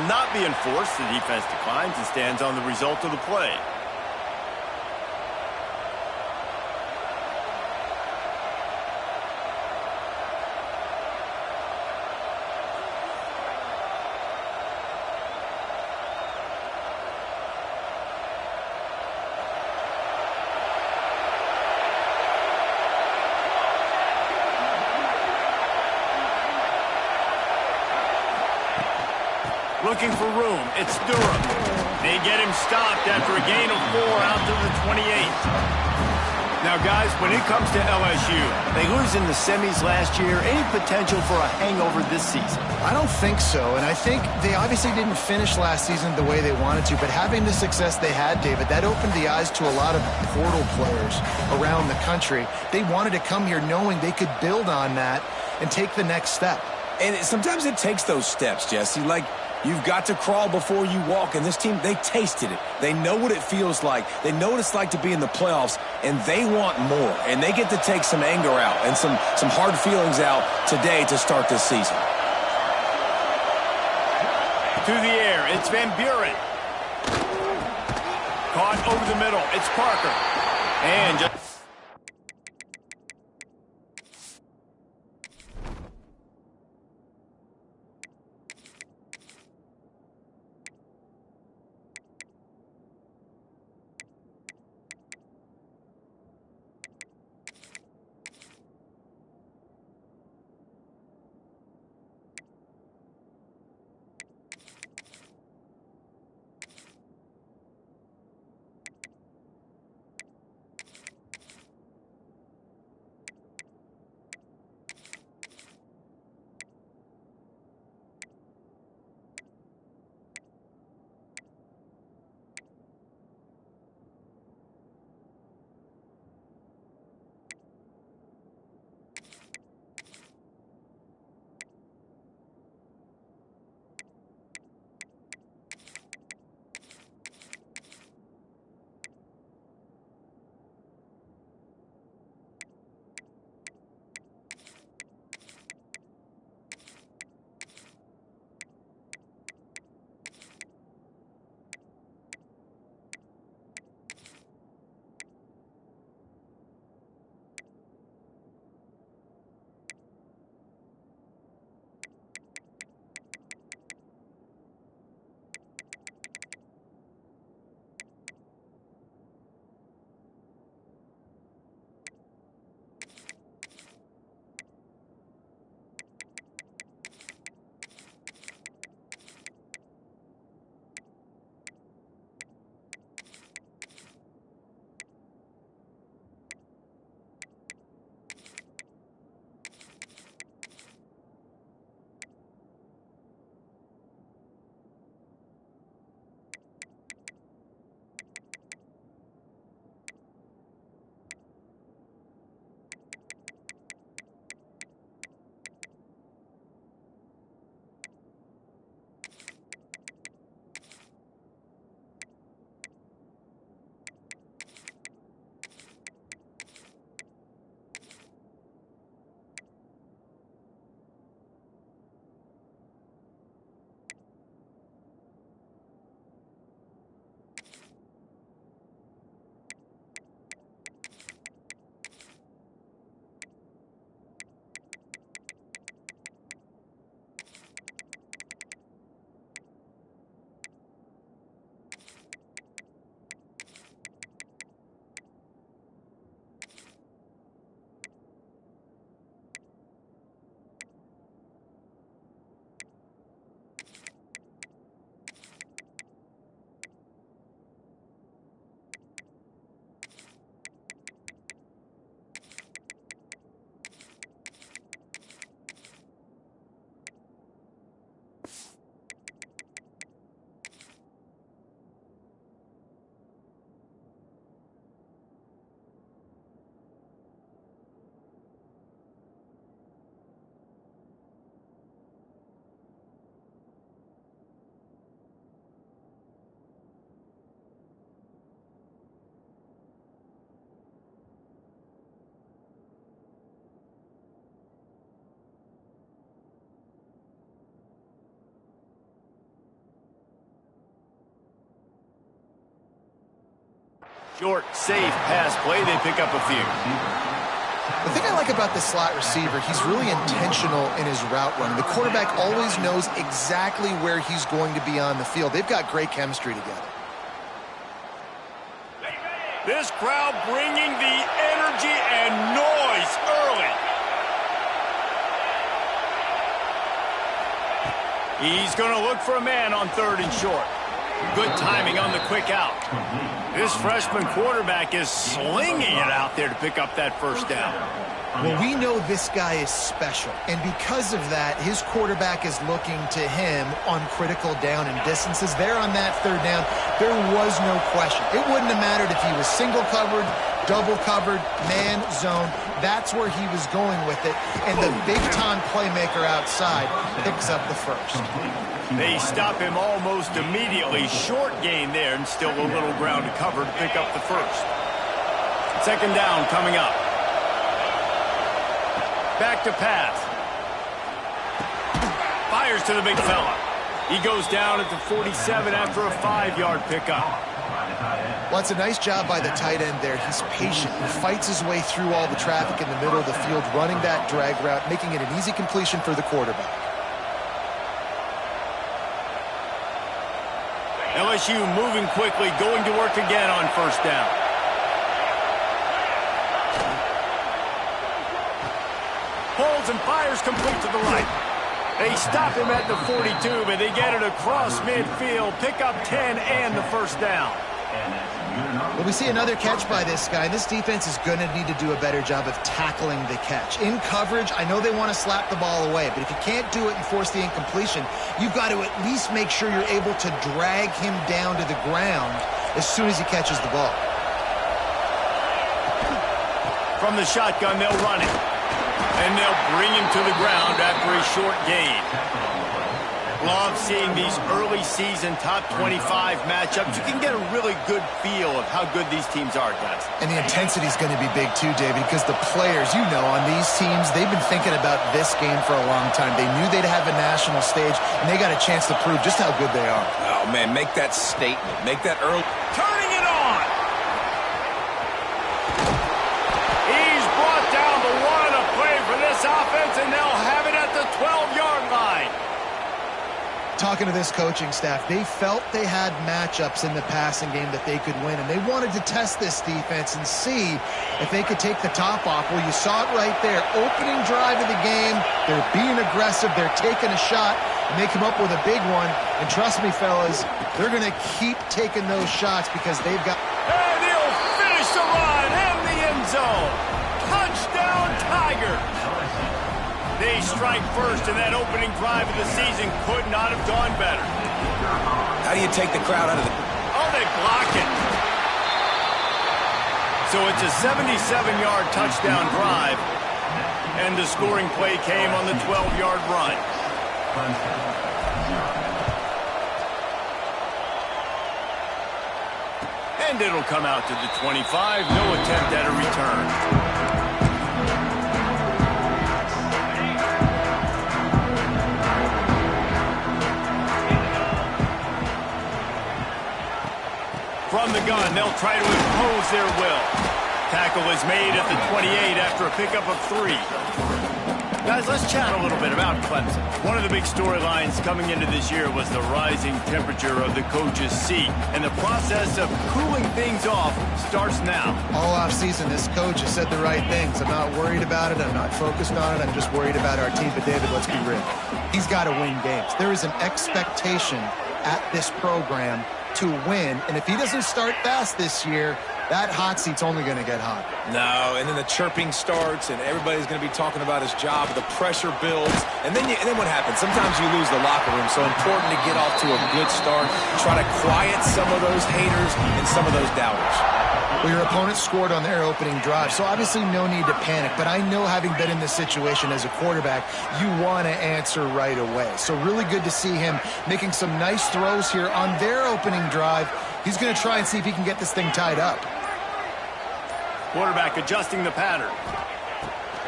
not being forced, the defense declines and stands on the result of the play. Looking for room. It's Durham. They get him stopped after a gain of 4 out to the 28. Now, guys, when it comes to LSU, they lose in the semis last year. Any potential for a hangover this season? I don't think so, and I think they obviously didn't finish last season the way they wanted to, but having the success they had, David, that opened the eyes to a lot of portal players around the country. They wanted to come here knowing they could build on that and take the next step. And sometimes it takes those steps, Jesse. Like, you've got to crawl before you walk, and this team, they tasted it. They know what it feels like. They know what it's like to be in the playoffs, and they want more. And they get to take some anger out and some hard feelings out today to start this season. To the air, it's Van Buren. Caught over the middle, it's Parker. And just... Short, safe pass play. They pick up a few. The thing I like about the slot receiver, he's really intentional in his route running. The quarterback always knows exactly where he's going to be on the field. They've got great chemistry together. This crowd bringing the energy and noise early. He's going to look for a man on 3rd and short. Good timing on the quick out. This freshman quarterback is slinging it out there to pick up that first down. Well, we know this guy is special, and because of that, his quarterback is looking to him on critical down and distances. There on that 3rd down, there was no question. It wouldn't have mattered if he was single covered, double covered, man, zone. That's where he was going with it, and the big-time playmaker outside picks up the first. They stop him almost immediately. Short gain there, and still a little ground to cover to pick up the first. 2nd down coming up. Back to pass. Fires to the big fella. He goes down at the 47 after a 5-yard pickup. Well, it's a nice job by the tight end there. He's patient. He fights his way through all the traffic in the middle of the field, running that drag route, making it an easy completion for the quarterback. LSU moving quickly, going to work again on 1st down. Pulls and fires complete to the right. They stop him at the 42, but they get it across midfield, pick up 10 and the 1st down. Well, we see another catch by this guy. This defense is going to need to do a better job of tackling the catch. In coverage, I know they want to slap the ball away, but if you can't do it and force the incompletion, you've got to at least make sure you're able to drag him down to the ground as soon as he catches the ball. From the shotgun, they'll run it. And they'll bring him to the ground after a short gain. Love seeing these early season top 25 matchups. You can get a really good feel of how good these teams are, guys. And the intensity is going to be big too, David, because the players, you know, on these teams, they've been thinking about this game for a long time. They knew they'd have a national stage, and they got a chance to prove just how good they are. Oh, man, make that statement. Make that early. Turning it on. He's brought down the one to play for this offense, and they'll have it at the 12-yard line. Talking to this coaching staff, they felt they had matchups in the passing game that they could win, and they wanted to test this defense and see if they could take the top off. Well, you saw it right there. Opening drive of the game, they're being aggressive, they're taking a shot, and they come up with a big one. And trust me, fellas, they're going to keep taking those shots because they've got... And he'll finish the run in the end zone. Touchdown, Tigers. They strike first, and that opening drive of the season could not have gone better. How do you take the crowd out of the... Oh, they block it. So it's a 77-yard touchdown drive, and the scoring play came on the 12-yard run. And it'll come out to the 25. No attempt at a return. From the gun, they'll try to impose their will. Tackle is made at the 28 after a pickup of 3. Guys, let's chat a little bit about Clemson. One of the big storylines coming into this year was the rising temperature of the coach's seat. And the process of cooling things off starts now. All offseason, this coach has said the right things. I'm not worried about it. I'm not focused on it. I'm just worried about our team. But, David, let's be real. He's got to win games. There is an expectation at this program to win, and if he doesn't start fast this year, that hot seat's only going to get hot. No, and then the chirping starts, and everybody's going to be talking about his job. The pressure builds, and then what happens? Sometimes you lose the locker room, so important to get off to a good start. Try to quiet some of those haters and some of those doubters. Well, your opponent scored on their opening drive, so obviously no need to panic. But I know, having been in this situation as a quarterback, you want to answer right away. So really good to see him making some nice throws here on their opening drive. He's going to try and see if he can get this thing tied up. Quarterback adjusting the pattern.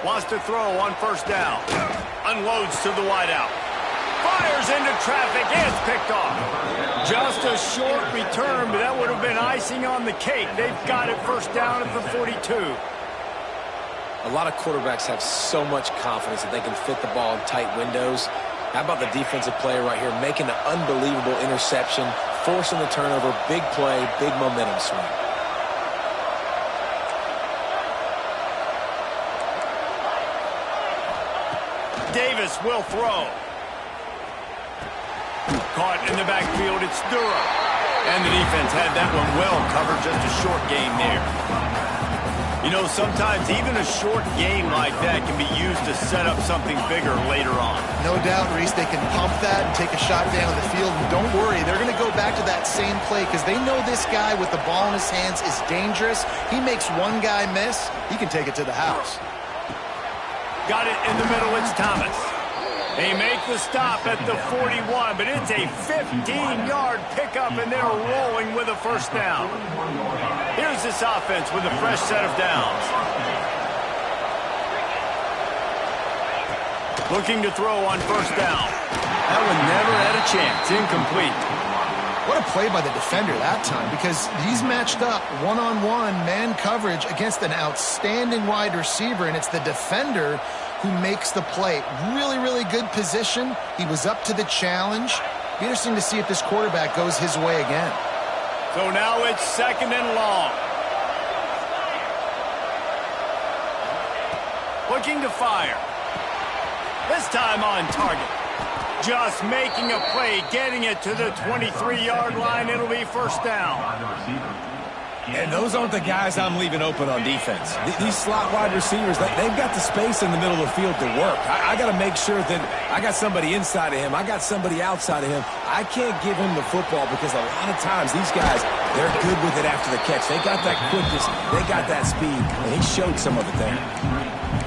Wants to throw on 1st down. Unloads to the wideout. Fires into traffic. It's picked off. Just a short return, but that would have been icing on the cake. They've got it first down at the 42. A lot of quarterbacks have so much confidence that they can fit the ball in tight windows. How about the defensive player right here making an unbelievable interception, forcing the turnover, big play, big momentum swing. Davis will throw. Caught in the backfield, it's Durham. And the defense had that one well covered, just a short game there. You know, sometimes even a short game like that can be used to set up something bigger later on. No doubt, Reese, they can pump that and take a shot down the field. And don't worry, they're going to go back to that same play because they know this guy with the ball in his hands is dangerous. He makes one guy miss, he can take it to the house. Got it in the middle, it's Thomas. They make the stop at the 41, but it's a 15-yard pickup, and they're rolling with a first down. Here's this offense with a fresh set of downs. Looking to throw on first down. That one never had a chance. Incomplete. What a play by the defender that time, because he's matched up one-on-one man coverage against an outstanding wide receiver, and it's the defender who makes the play. Really, really good position. He was up to the challenge. Be interesting to see if this quarterback goes his way again. So now it's second and long. Looking to fire. This time on target. Just making a play, getting it to the 23-yard line. It'll be first down. And those aren't the guys I'm leaving open on defense. These slot wide receivers, they've got the space in the middle of the field to work. I got to make sure that I got somebody inside of him. I got somebody outside of him. I can't give him the football because a lot of times these guys, they're good with it after the catch. They got that quickness. They got that speed. And he showed some of it there.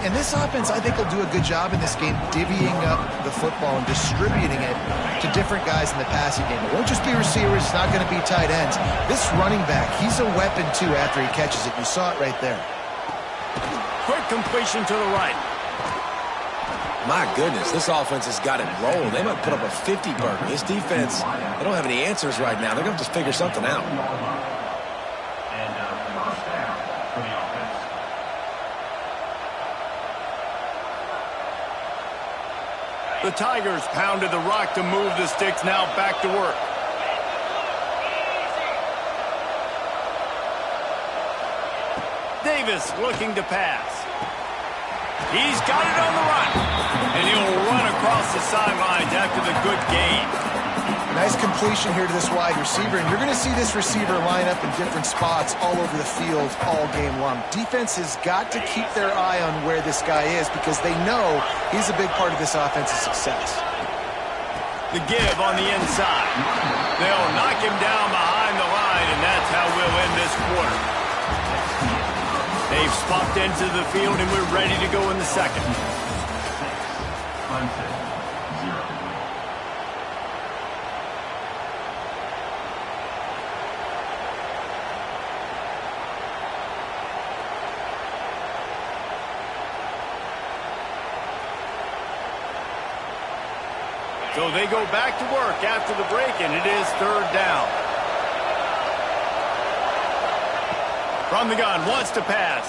And this offense, I think, will do a good job in this game divvying up the football and distributing it to different guys in the passing game. It won't just be receivers. It's not going to be tight ends. This running back, he's a weapon, too, after he catches it. You saw it right there. Quick completion to the right. My goodness, this offense has got it rolling. They might put up a 50-burger. This defense, they don't have any answers right now. They're going to have to figure something out. The Tigers pounded the rock to move the sticks, now back to work. Davis looking to pass. He's got it on the run. And he'll run across the sidelines after the good gain. Nice completion here to this wide receiver, and you're going to see this receiver line up in different spots all over the field all game long. Defense has got to keep their eye on where this guy is because they know he's a big part of this offense's success. The give on the inside. They'll knock him down behind the line, and that's how we'll end this quarter. They've swapped into the field, and we're ready to go in the second. So they go back to work after the break, and it is third down. From the gun, wants to pass.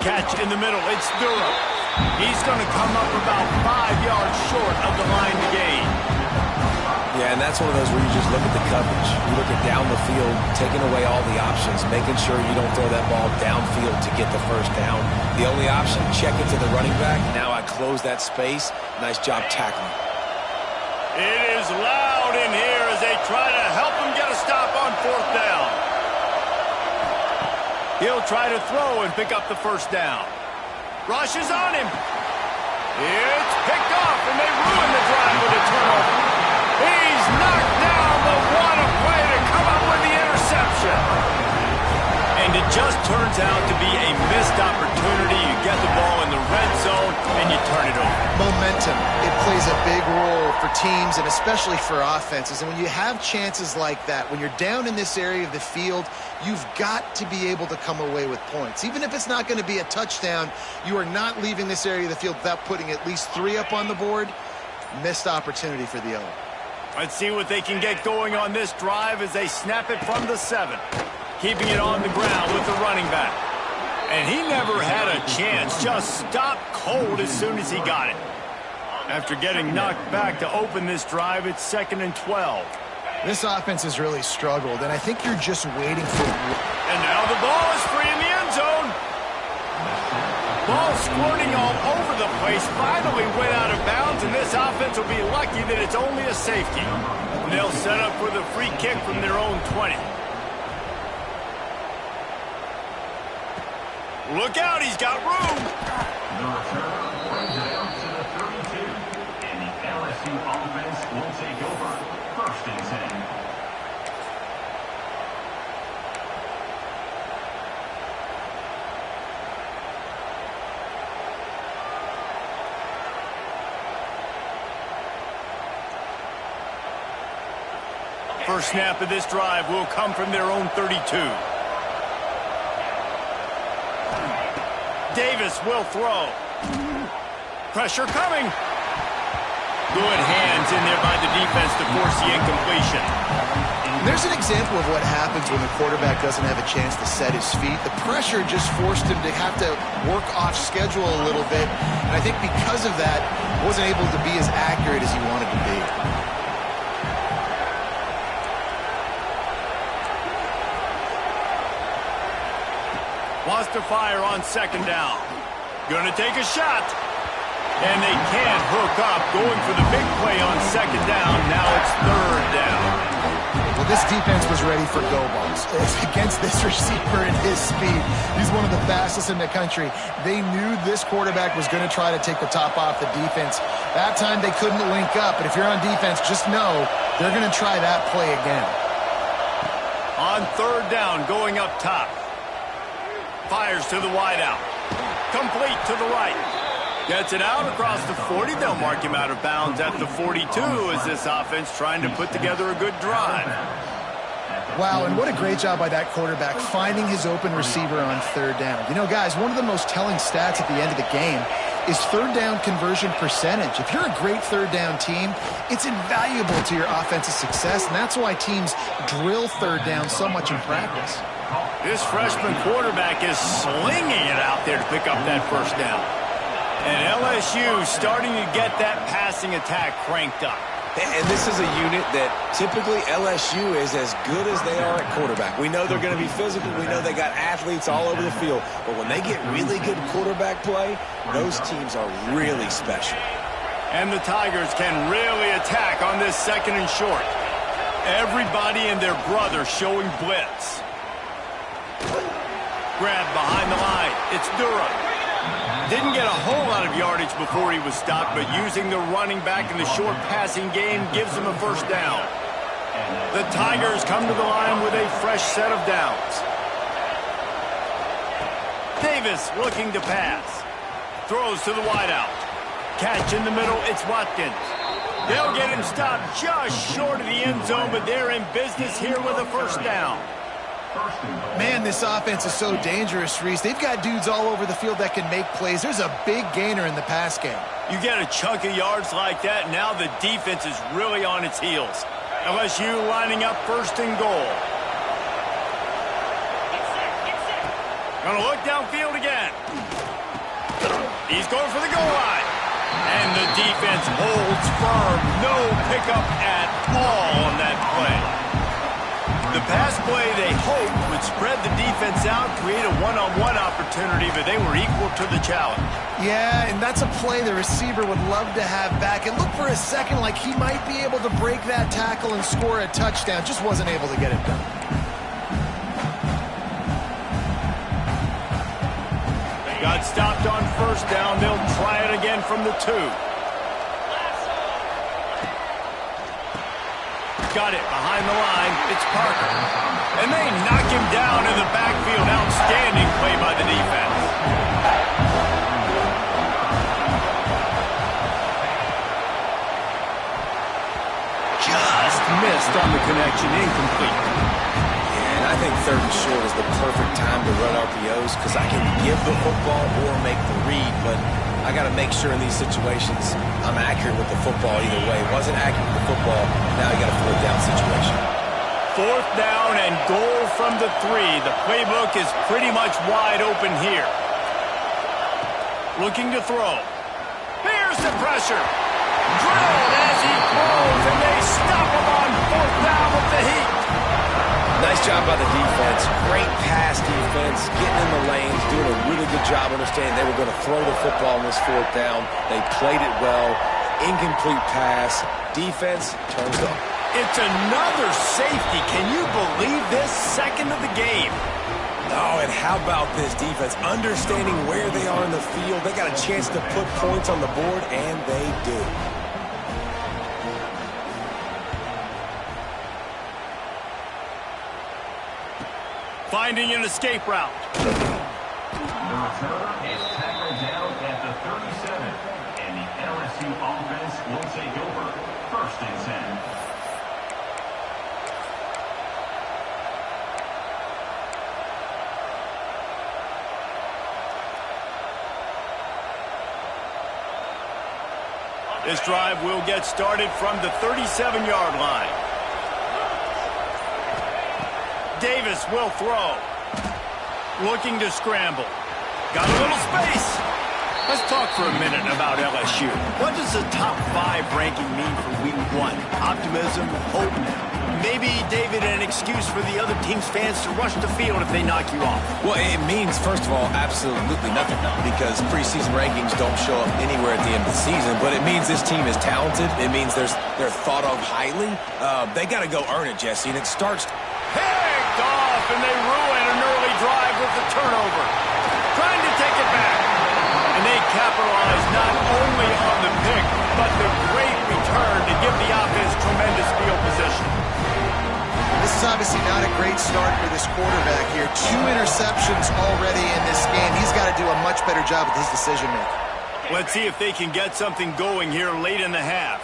Catch in the middle, it's Durham. He's going to come up about 5 yards short of the line to gain. Yeah, and that's one of those where you just look at the coverage. You look at down the field, taking away all the options, making sure you don't throw that ball downfield to get the first down. The only option, check it to the running back. Now I close that space. Nice job tackling. It is loud in here as they try to help him get a stop on fourth down. He'll try to throw and pick up the first down. Rush is on him. It's picked off, and they ruin the drive with a turnover. He's knocked down, but what a play to come up with the interception. And it just turns out to be a missed opportunity. You get the ball in the red zone, and you turn it over. Momentum. It plays a big role for teams and especially for offenses. And when you have chances like that, when you're down in this area of the field, you've got to be able to come away with points. Even if it's not going to be a touchdown, you are not leaving this area of the field without putting at least 3 up on the board. Missed opportunity for the other. Let's see what they can get going on this drive as they snap it from the 7. Keeping it on the ground with the running back. And he never had a chance. Just stopped cold as soon as he got it. After getting knocked back to open this drive, it's 2nd and 12. This offense has really struggled, and I think you're just waiting for... And now the ball is free in the end zone. Ball squirting all over the place. Finally went out of bounds, and this offense will be lucky that it's only a safety. And they'll set up with a free kick from their own 20. Look out, he's got room. The return brings it out to the 32. And the LSU offense will take over. 1st and 10. First snap of this drive will come from their own 32. Davis will throw. Pressure coming. Good hands in there by the defense to force the incompletion. There's an example of what happens when the quarterback doesn't have a chance to set his feet. The pressure just forced him to have to work off schedule a little bit. And I think because of that, wasn't able to be as accurate as he wanted to be. Wants to fire on 2nd down. Gonna take a shot. And they can't hook up. Going for the big play on 2nd down. Now it's 3rd down. Well, this defense was ready for go balls. Against this receiver and his speed. He's one of the fastest in the country. They knew this quarterback was going to try to take the top off the defense. That time they couldn't link up. But if you're on defense, just know they're going to try that play again. On 3rd down, going up top. Fires to the wideout. Complete to the right. Gets it out across the 40. They'll mark him out of bounds at the 42 as this offense trying to put together a good drive. Wow, and what a great job by that quarterback finding his open receiver on 3rd down. You know, guys, one of the most telling stats at the end of the game is 3rd down conversion percentage. If you're a great 3rd down team, it's invaluable to your offensive success, and that's why teams drill 3rd down so much in practice. This freshman quarterback is slinging it out there to pick up that 1st down. And LSU starting to get that passing attack cranked up. And this is a unit that typically LSU is as good as they are at quarterback. We know they're going to be physical. We know they got athletes all over the field. But when they get really good quarterback play, those teams are really special. And the Tigers can really attack on this 2nd and short. Everybody and their brother showing blitz. Grab behind the line. It's Durham. Didn't get a whole lot of yardage before he was stopped, but using the running back in the short passing game gives him a 1st down. The Tigers come to the line with a fresh set of downs. Davis looking to pass. Throws to the wideout. Catch in the middle, it's Watkins. They'll get him stopped just short of the end zone, but they're in business here with a 1st down. Man, this offense is so dangerous, Reese. They've got dudes all over the field that can make plays. There's a big gainer in the pass game. You get a chunk of yards like that, now the defense is really on its heels. LSU lining up 1st and goal. Gonna look downfield again. He's going for the goal line. And the defense holds firm. No pickup at all on that play. The pass play they hoped would spread the defense out, create a one-on-one opportunity, but they were equal to the challenge. Yeah, and that's a play the receiver would love to have back. It looked for a second like he might be able to break that tackle and score a touchdown. Just wasn't able to get it done. They got stopped on 1st down. They'll try it again from the 2. Got it behind the line. It's Parker. And they knock him down in the backfield. Outstanding play by the defense. Just missed on the connection. Incomplete. And I think third and short is the perfect time to run RPOs because I can give the football or make the read, but I got to make sure in these situations I'm accurate with the football either way. Wasn't accurate with the football, now you got a fourth down situation. Fourth down and goal from the 3. The playbook is pretty much wide open here. Looking to throw. Here's the pressure. Drilled as he throws, and they stop him on fourth down with the heat. Nice job by the defense. Great pass defense, getting in the lanes, doing a really good job understanding they were going to throw the football on this fourth down. They played it well. Incomplete pass. Defense turns it on. It's another safety. Can you believe this? Second of the game. Oh, and how about this defense? Understanding where they are in the field. They got a chance to put points on the board, and they do. Finding an escape route. The return is tackled down at the 37, and the LSU offense will take over. First and 10. This drive will get started from the 37-yard line. Davis will throw. Looking to scramble. Got a little space. Let's talk for a minute about LSU. What does the top 5 ranking mean for week 1? Optimism, hope, maybe, David, an excuse for the other team's fans to rush the field if they knock you off. Well, it means, first of all, absolutely nothing because preseason rankings don't show up anywhere at the end of the season, but it means this team is talented. It means they're thought of highly. They got to go earn it, Jesse, and it starts... Picked off, and they ruin an early drive with the turnover. Trying to take it back. And they capitalize not only on the pick, but the great return to give the offense tremendous field position. This is obviously not a great start for this quarterback here. 2 interceptions already in this game. He's got to do a much better job with his decision-making. Let's see if they can get something going here late in the half.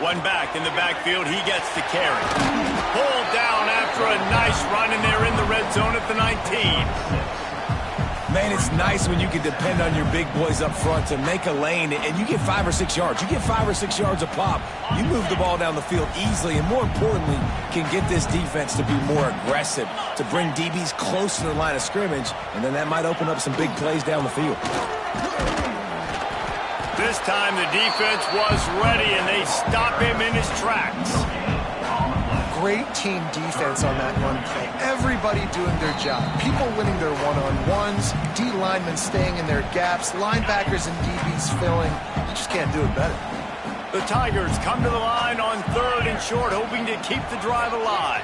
One back in the backfield, he gets the carry. Pulled down after a nice run, and they're in the red zone at the 19. Man, it's nice when you can depend on your big boys up front to make a lane, and you get 5 or 6 yards. You get 5 or 6 yards a pop. You move the ball down the field easily, and more importantly, can get this defense to be more aggressive, to bring DBs close to the line of scrimmage, and then that might open up some big plays down the field. This time the defense was ready, and they stop him in his tracks. Great team defense on that run play. Everybody doing their job. People winning their one-on-ones, D linemen staying in their gaps, linebackers and DBs filling. You just can't do it better. The Tigers come to the line on 3rd and short, hoping to keep the drive alive.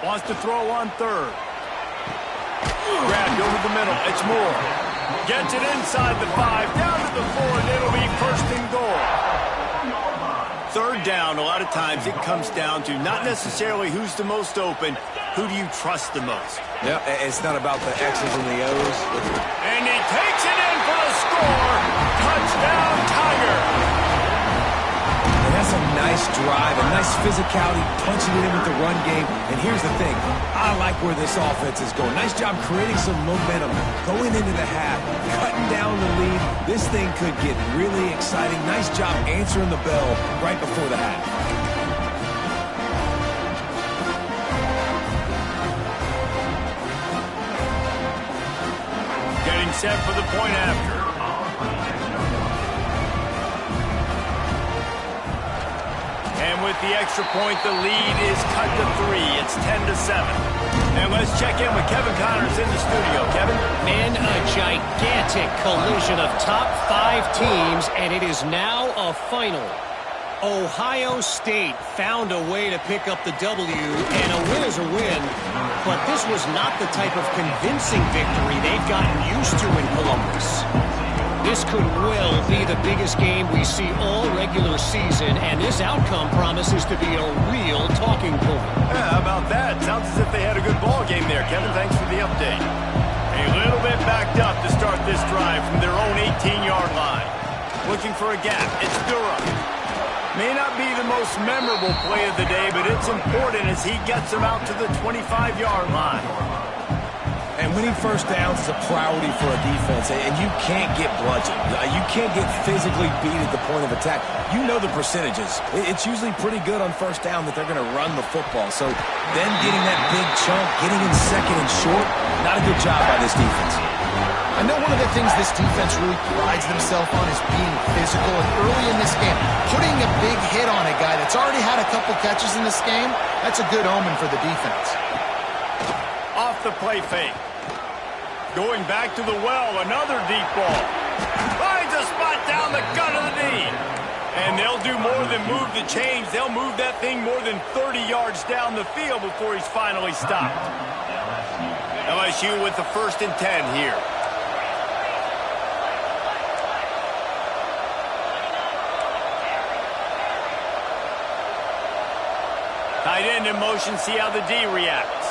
Wants to throw on 3rd. Grabbed over the middle. It's Moore. Gets it inside the 5, down to the 4, and it'll be 1st and goal. 3rd down, a lot of times it comes down to not necessarily who's the most open, who do you trust the most? Yeah, it's not about the X's and the O's. And he takes it in for the score. Touchdown, Tiger. That's a nice drive, a nice physicality, punching it in with the run game. And here's the thing. I like where this offense is going. Nice job creating some momentum, going into the half, cutting down the lead. This thing could get really exciting. Nice job answering the bell right before the half. Getting set for the point after. And with the extra point, the lead is cut to 3. It's 10-7. And let's check in with Kevin Connors in the studio. Kevin? Man, a gigantic collision of top 5 teams, and it is now a final. Ohio State found a way to pick up the W, and a win is a win. But this was not the type of convincing victory they've gotten used to in Columbus. This could well be the biggest game we see all regular season, and this outcome promises to be a real talking point. Yeah, how about that? Sounds as if they had a good ball game there. Kevin, thanks for the update. A little bit backed up to start this drive from their own 18-yard line. Looking for a gap. It's Durham. May not be the most memorable play of the day, but it's important as he gets them out to the 25-yard line. And winning first downs is a priority for a defense, and you can't get bludgeoned. You can't get physically beat at the point of attack. You know the percentages. It's usually pretty good on first down that they're going to run the football. So then getting that big chunk, getting in second and short, not a good job by this defense. I know one of the things this defense really prides themselves on is being physical, and early in this game, putting a big hit on a guy that's already had a couple catches in this game, that's a good omen for the defense. Off the play fake. Going back to the well, another deep ball. Finds a spot down the gut of the knee. And they'll do more than move the chains. They'll move that thing more than 30 yards down the field before he's finally stopped. LSU with the 1st and 10 here. Tight end in motion, see how the D reacts.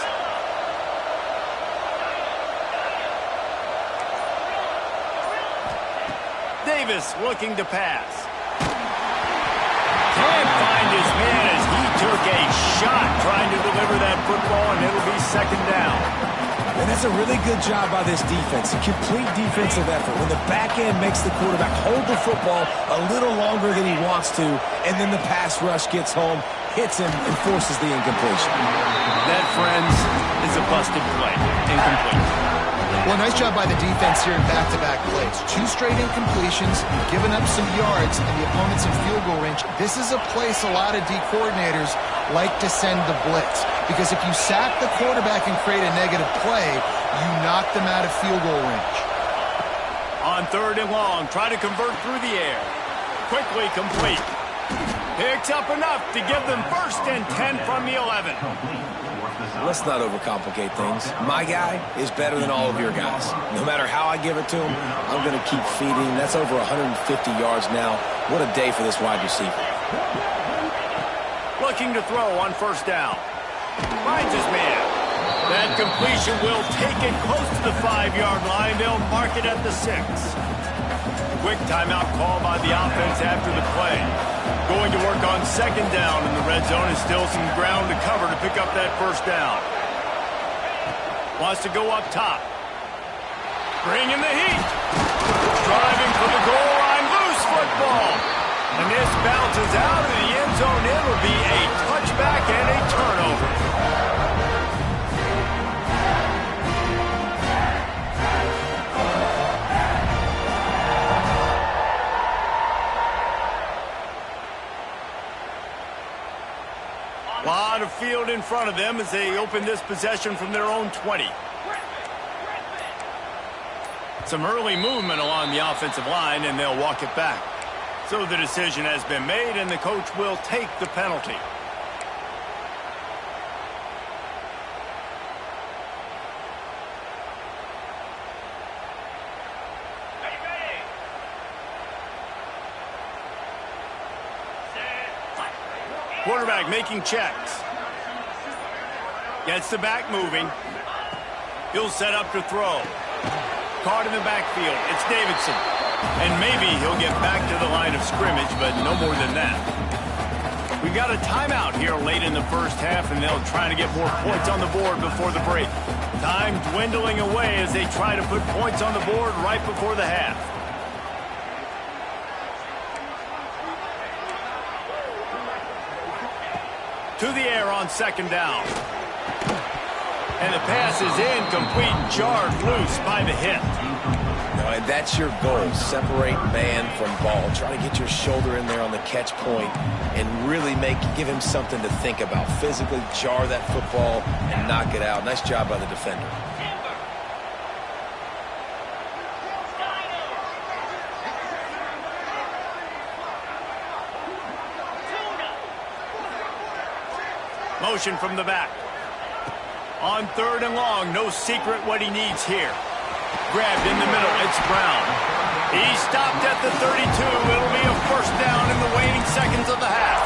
Davis looking to pass. Can't find his man as he took a shot trying to deliver that football, and it'll be 2nd down. And that's a really good job by this defense, a complete defensive effort. When the back end makes the quarterback hold the football a little longer than he wants to, and then the pass rush gets home, hits him, and forces the incompletion. That, friends, is a busted play. Incomplete. Well, nice job by the defense here in back-to-back plays. 2 straight incompletions, giving up some yards, and the opponent's in field goal range. This is a place a lot of D coordinators like to send the blitz, because if you sack the quarterback and create a negative play, you knock them out of field goal range. On 3rd and long, try to convert through the air. Quickly complete. Picks up enough to give them 1st and 10 from the 11. Let's not overcomplicate things. My guy is better than all of your guys. No matter how I give it to him, I'm going to keep feeding. That's over 150 yards now. What a day for this wide receiver. Looking to throw on 1st down. Finds his man. That completion will take it close to the 5-yard line. They'll mark it at the 6. Quick timeout call by the offense after the play. Going to work on 2nd down in the red zone, and still some ground to cover to pick up that 1st down. Wants to go up top. Bringing the heat. Driving for the goal line. Loose football. And this bounces out of the end zone. It'll be a touchback and a turnover. A lot of field in front of them as they open this possession from their own 20. Some early movement along the offensive line, and they'll walk it back. So the decision has been made, and the coach will take the penalty. Quarterback making checks. Gets the back moving. He'll set up to throw. Caught in the backfield. It's Davidson. And maybe he'll get back to the line of scrimmage, but no more than that. We've got a timeout here late in the 1st half, and they'll try to get more points on the board before the break. Time dwindling away as they try to put points on the board right before the half. To the air on 2nd down. And the pass is incomplete, jarred loose by the hit. And that's your goal. Separate man from ball. Try to get your shoulder in there on the catch point and really give him something to think about. Physically jar that football and knock it out. Nice job by the defender. Motion from the back. On 3rd and long, no secret what he needs here. Grabbed in the middle, it's Brown. He stopped at the 32. It'll be a first down in the waning seconds of the half.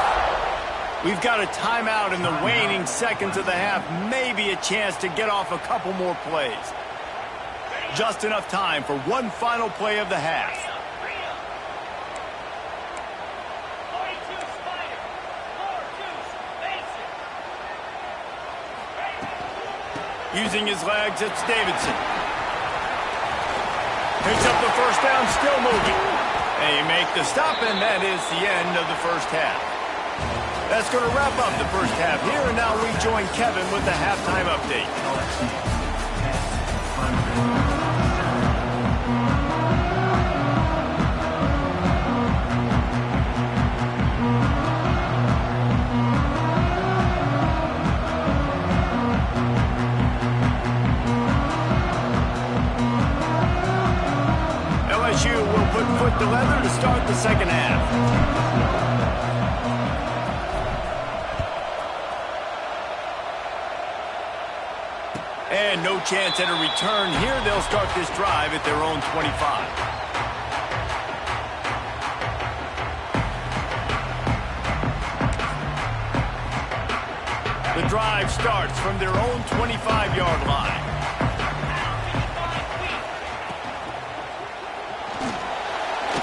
We've got a timeout in the waning seconds of the half. Maybe a chance to get off a couple more plays. Just enough time for one final play of the half. Using his legs, it's Davidson. Picks up the first down, still moving. They make the stop, and that is the end of the first half. That's going to wrap up the first half here, and now we join Kevin with the halftime update. LSU will put foot to leather to start the second half. And no chance at a return here. They'll start this drive at their own 25. The drive starts from their own 25-yard line.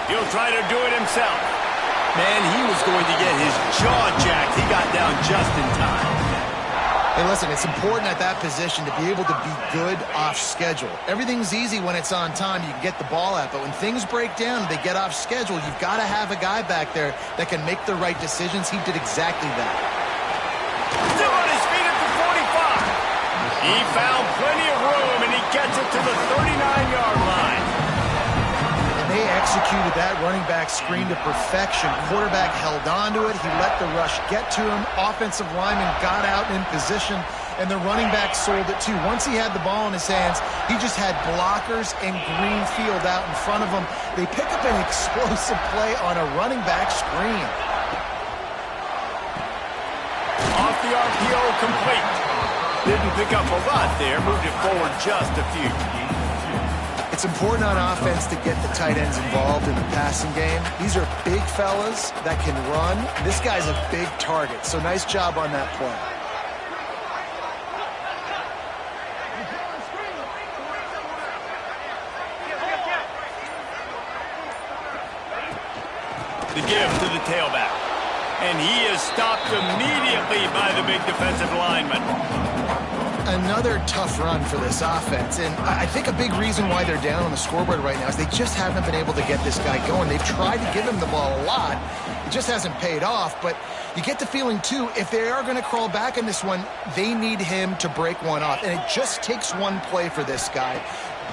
He'll try to do it himself. Man, he was going to get his jaw jacked. He got down just in time. Hey, listen, it's important at that position to be able to be good off schedule. Everything's easy when it's on time. You can get the ball out. But when things break down, they get off schedule, you've got to have a guy back there that can make the right decisions. He did exactly that. Still on his feet at the 45. He found plenty of room, and he gets it to the 39-yard line. They executed that running back screen to perfection. Quarterback held on to it. He let the rush get to him. Offensive lineman got out in position, and the running back sold it too. Once he had the ball in his hands, he just had blockers and green field out in front of him. They pick up an explosive play on a running back screen. Off the RPO, complete. Didn't pick up a lot there. Moved it forward just a few. It's important on offense to get the tight ends involved in the passing game. These are big fellas that can run. This guy's a big target, so nice job on that play. The give to the tailback. And he is stopped immediately by the big defensive lineman. Another tough run for this offense, and I think a big reason why they're down on the scoreboard right now is they just haven't been able to get this guy going. They've tried to give him the ball a lot. It just hasn't paid off, but you get the feeling, too, if they are going to crawl back in this one, they need him to break one off, and it just takes one play for this guy.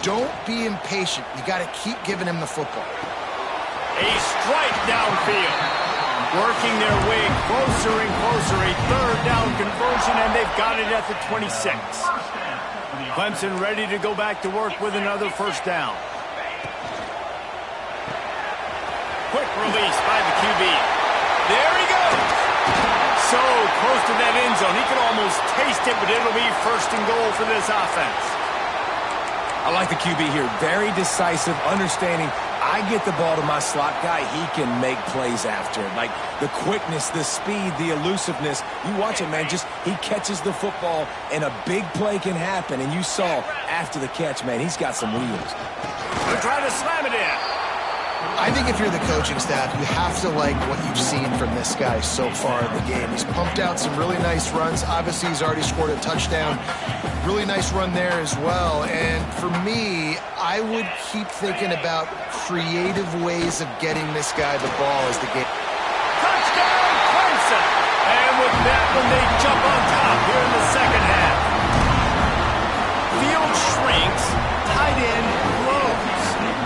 Don't be impatient. You got to keep giving him the football. A strike downfield. Working their way closer and closer, a third down conversion, and they've got it at the 26. Clemson ready to go back to work with another first down. Quick release by the QB. There he goes. So close to that end zone. He can almost taste it, but it'll be first and goal for this offense. I like the QB here. Very decisive, understanding. I get the ball to my slot guy, he can make plays after it. Like the quickness, the speed, the elusiveness. You watch it, man, just he catches the football and a big play can happen. And you saw after the catch, man, he's got some wheels. They're trying to slam it in. I think if you're the coaching staff, you have to like what you've seen from this guy so far in the game. He's pumped out some really nice runs. Obviously, he's already scored a touchdown. Really nice run there as well. And for me, I would keep thinking about creative ways of getting this guy the ball as the game. Touchdown, Clemson! And with that one, they jump on top here in the second half. Field shrinks, tight end grows.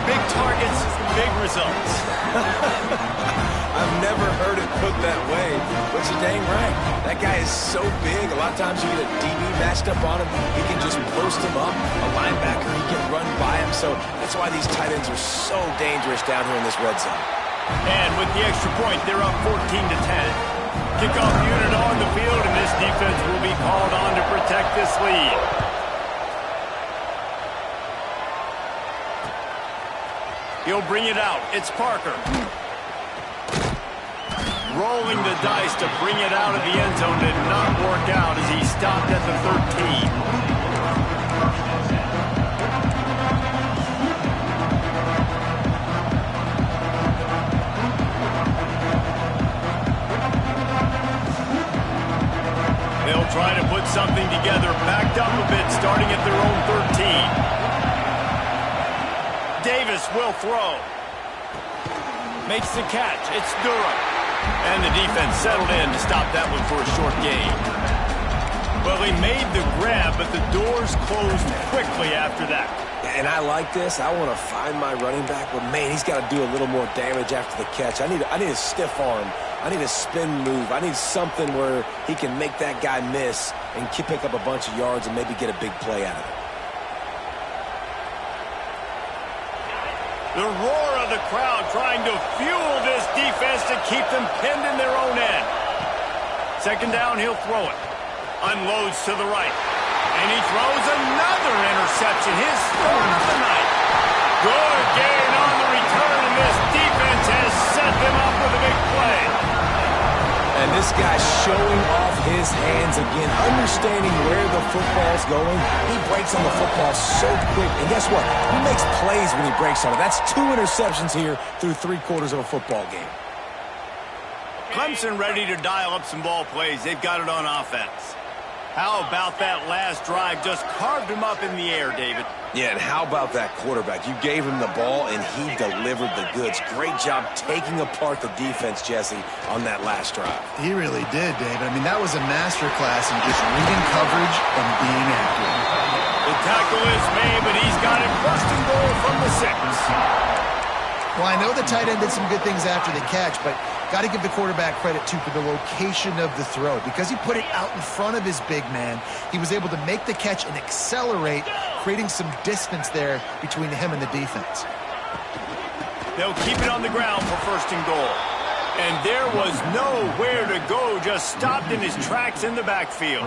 Big targets, big results. I've never heard it put that way, but you're dang right. That guy is so big. A lot of times you get a DB matched up on him. He can just post him up. A linebacker, he can run by him. So that's why these tight ends are so dangerous down here in this red zone. And with the extra point, they're up 14-10. Kickoff unit on the field, and this defense will be called on to protect this lead. He'll bring it out. It's Parker. Rolling the dice to bring it out of the end zone did not work out as he stopped at the 13. They'll try to put something together, backed up a bit, starting at their own 13. Davis will throw. Makes the catch. It's Durham. And the defense settled in to stop that one for a short gain. Well, he made the grab, but the doors closed quickly after that. And I like this. I want to find my running back, but, man, he's got to do a little more damage after the catch. I need a stiff arm. I need a spin move. I need something where he can make that guy miss and pick up a bunch of yards and maybe get a big play out of it. The roar of the crowd trying to fuel this defense to keep them pinned in their own end. Second down, he'll throw it. Unloads to the right. And he throws another interception. His third of the night. Good gain on the return, and this defense has set them up with a big play. And this guy's showing off his hands again, understanding where the football's going. He breaks on the football so quick. And guess what? He makes plays when he breaks on it. That's 2 interceptions here through 3/4 of a football game. Clemson ready to dial up some ball plays. They've got it on offense. How about that last drive? Just carved him up in the air, David. Yeah, and how about that quarterback? You gave him the ball, and he delivered the goods. Great job taking apart the defense, Jesse, on that last drive. He really did, David. I mean, that was a masterclass in just reading coverage and being accurate. The tackle is made, but he's got it first and goal from the 6. Well, I know the tight end did some good things after the catch, but got to give the quarterback credit, too, for the location of the throw. Because he put it out in front of his big man, he was able to make the catch and accelerate, creating some distance there between him and the defense. They'll keep it on the ground for first and goal. And there was nowhere to go, just stopped in his tracks in the backfield.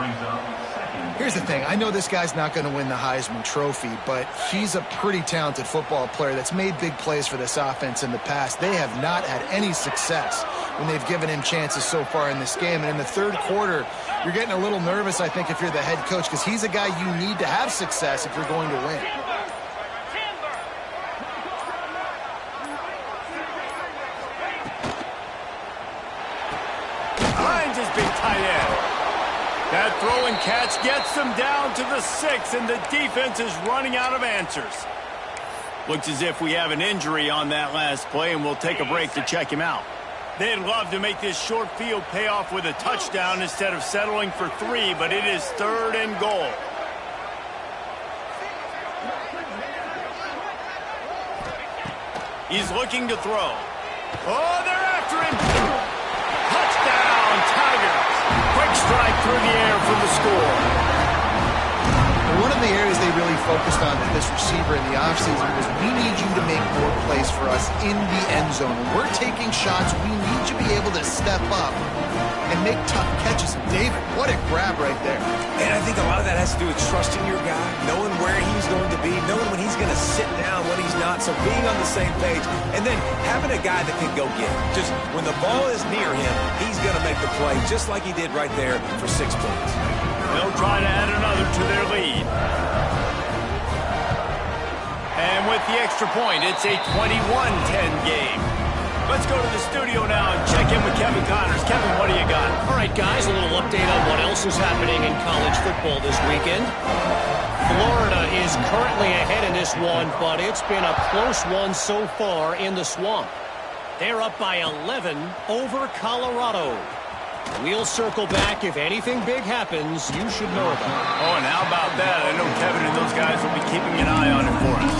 Here's the thing. I know this guy's not going to win the Heisman Trophy, but he's a pretty talented football player that's made big plays for this offense in the past. They have not had any success when they've given him chances so far in this game. And in the third quarter, you're getting a little nervous, I think, if you're the head coach, because he's a guy you need to have success if you're going to win. Hines is big tight end. That throw and catch gets them down to the 6, and the defense is running out of answers. Looks as if we have an injury on that last play, and we'll take a break to check him out. They'd love to make this short field pay off with a touchdown instead of settling for 3, but it is third and goal. He's looking to throw. Oh, they're after him. Touchdown, Tigers. Quick strike through the air for the score. One of the areas they really focused on with this receiver in the offseason was we need you to make more plays for us in the end zone. When we're taking shots, we need you to be able to step up and make tough catches. David, what a grab right there. And I think a lot of that has to do with trusting your guy, knowing where he's going to be, knowing when he's going to sit down, when he's not, so being on the same page, and then having a guy that can go get it. Just when the ball is near him, he's going to make the play, just like he did right there for 6 points. They'll try to add another to their lead. And with the extra point, it's a 21-10 game. Let's go to the studio now and check in with Kevin Connors. Kevin, what do you got? All right, guys, a little update on what else is happening in college football this weekend. Florida is currently ahead in this one, but it's been a close one so far in the Swamp. They're up by 11 over Colorado. We'll circle back. If anything big happens, you should know about it. Oh, and how about that? I know Kevin and those guys will be keeping an eye on it for us.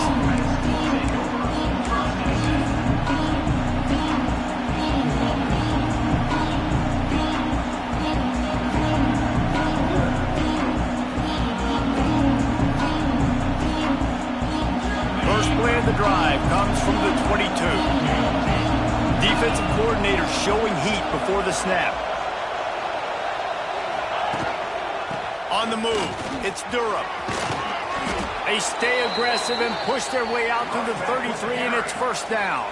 First play of the drive comes from the 22. Defensive coordinator showing heat before the snap. On the move, it's Durham. They stay aggressive and push their way out to the 33, and it's first down.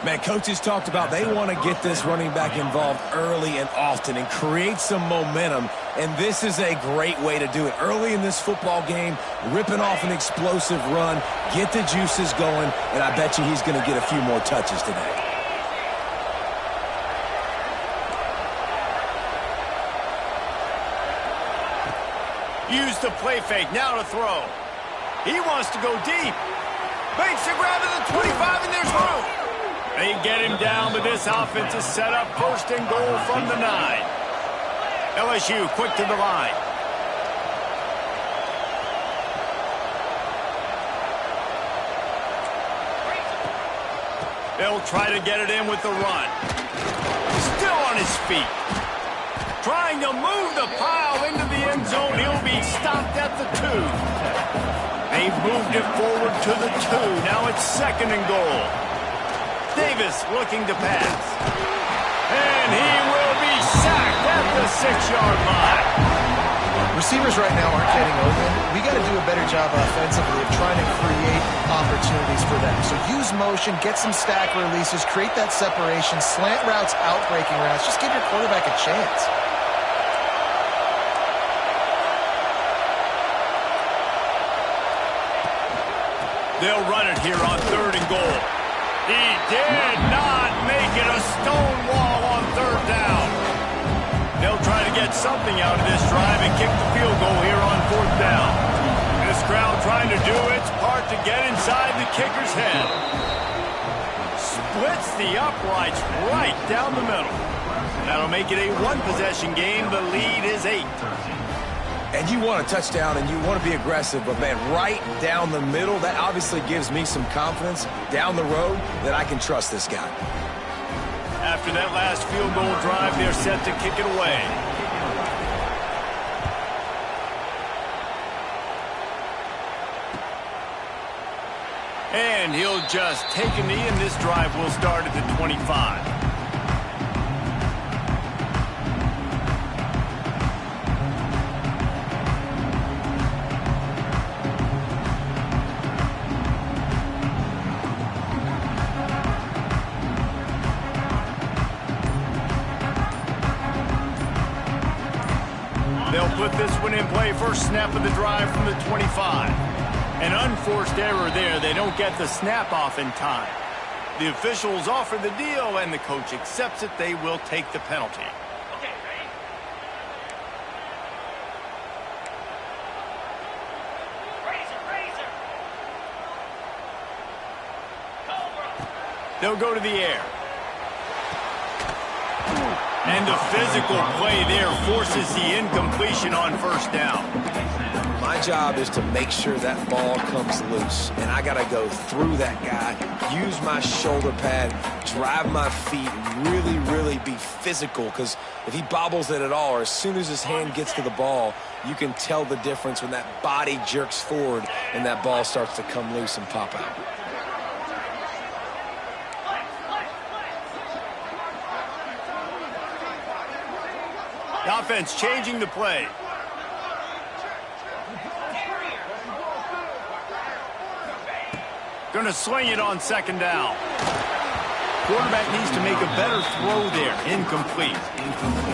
Man, coaches talked about they want to get this running back involved early and often and create some momentum, and this is a great way to do it. Early in this football game, ripping off an explosive run, get the juices going, and I bet you he's going to get a few more touches today. Use the play fake, now to throw. He wants to go deep. Makes the grab at the 25, and there's room. They get him down, but this offense is set up first and goal from the 9. LSU quick to the line. They'll try to get it in with the run. Still on his feet. Trying to move the pile into the end zone. He'll be stopped at the 2. They've moved it forward to the 2. Now it's second and goal. Davis looking to pass. And he will be sacked at the 6-yard line. Receivers right now aren't getting open. We got to do a better job offensively of trying to create opportunities for them. So use motion, get some stack releases, create that separation, slant routes, out-breaking routes. Just give your quarterback a chance. They'll run it here on third and goal. He did not make it a stone wall on third down. They'll try to get something out of this drive and kick the field goal here on fourth down. This crowd trying to do its part to get inside the kicker's head. Splits the uprights right down the middle. That'll make it a one-possession game. The lead is 8. And you want a touchdown and you want to be aggressive, but, man, right down the middle, that obviously gives me some confidence down the road that I can trust this guy. After that last field goal drive, they're set to kick it away. And he'll just take a knee, and this drive will start at the 25. They'll put this one in play. First snap of the drive from the 25. An unforced error there. They don't get the snap off in time. The officials offer the deal, and the coach accepts it. They will take the penalty. Okay, ready? Razor. Cobra. They'll go to the air. And the physical play there forces the incompletion on first down. My job is to make sure that ball comes loose, and I got to go through that guy, use my shoulder pad, drive my feet, really, really be physical, because if he bobbles it at all, or as soon as his hand gets to the ball, you can tell the difference when that body jerks forward and that ball starts to come loose and pop out. The offense changing the play. Going to swing it on second down. Quarterback needs to make a better throw there. Incomplete.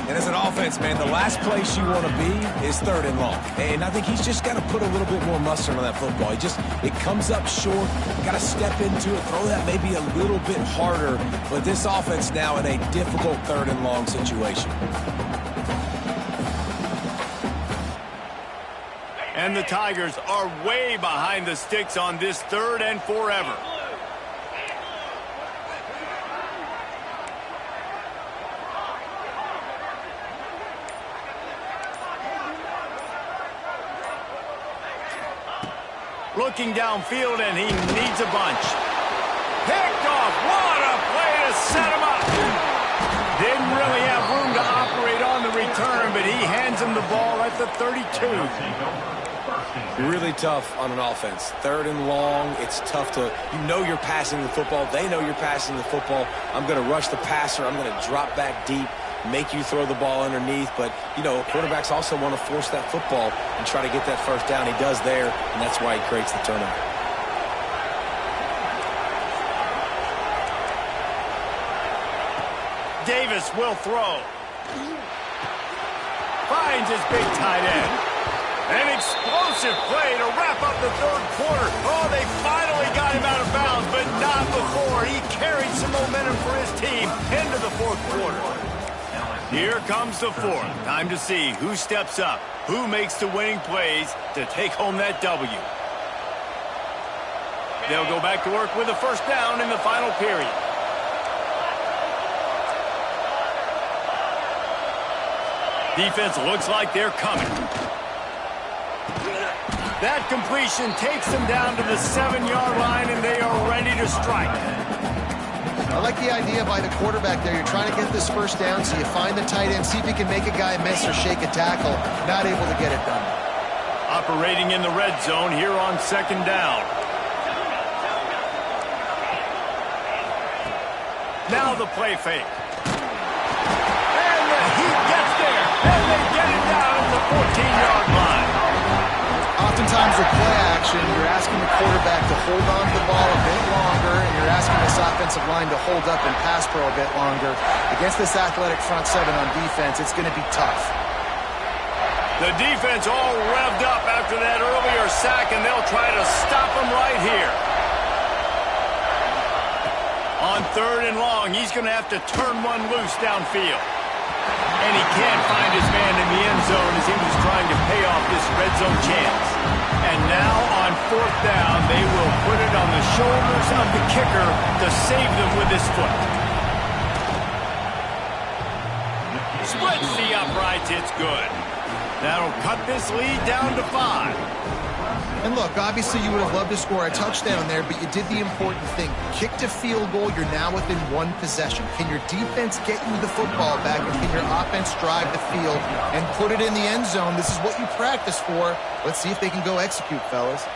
And as an offense, man, the last place you want to be is third and long. And I think he's just got to put a little bit more mustard on that football. It comes up short. Got to step into it, throw that maybe a little bit harder. But this offense now in a difficult third and long situation. And the Tigers are way behind the sticks on this third and forever. Looking downfield, and he needs a bunch. Picked off. What a play to set him up. Didn't really have room to operate on the return, but he hands him the ball at the 32. Really tough on an offense. Third and long, it's tough to, you're passing the football. They know you're passing the football. I'm going to rush the passer. I'm going to drop back deep. make you throw the ball underneath. But, you know, quarterbacks also want to force that football and try to get that first down. He does there, and that's why he creates the turnover. Davis will throw. Finds his big tight end. An explosive play to wrap up the third quarter. Oh, they finally got him out of bounds, but not before. He carried some momentum for his team into the fourth quarter. Here comes the fourth. Time to see who steps up, who makes the winning plays to take home that W. They'll go back to work with a first down in the final period. Defense looks like they're coming. That completion takes them down to the 7-yard line, and they are ready to strike. I like the idea by the quarterback there. You're trying to get this first down, so you find the tight end, see if he can make a guy miss or shake a tackle. Not able to get it done. Operating in the red zone here on second down. Now the play fake. And the heat gets there, and they get it down at the 14-yard line. Oftentimes with play action, you're asking the quarterback to hold on to the ball a bit longer, and you're asking this offensive line to hold up and pass pro a bit longer. Against this athletic front seven on defense, it's going to be tough. The defense all revved up after that earlier sack, and they'll try to stop him right here. On third and long, he's going to have to turn one loose downfield. And he can't find his man in the end zone as he was trying to pay off this red zone chance. And now on fourth down, they will put it on the shoulders of the kicker to save them with his foot. Splits the uprights, it's good. That'll cut this lead down to 5. And look, obviously you would have loved to score a touchdown there, but you did the important thing. Kicked a field goal, you're now within one possession. Can your defense get you the football back, and can your offense drive the field and put it in the end zone? This is what you practice for. Let's see if they can go execute, fellas.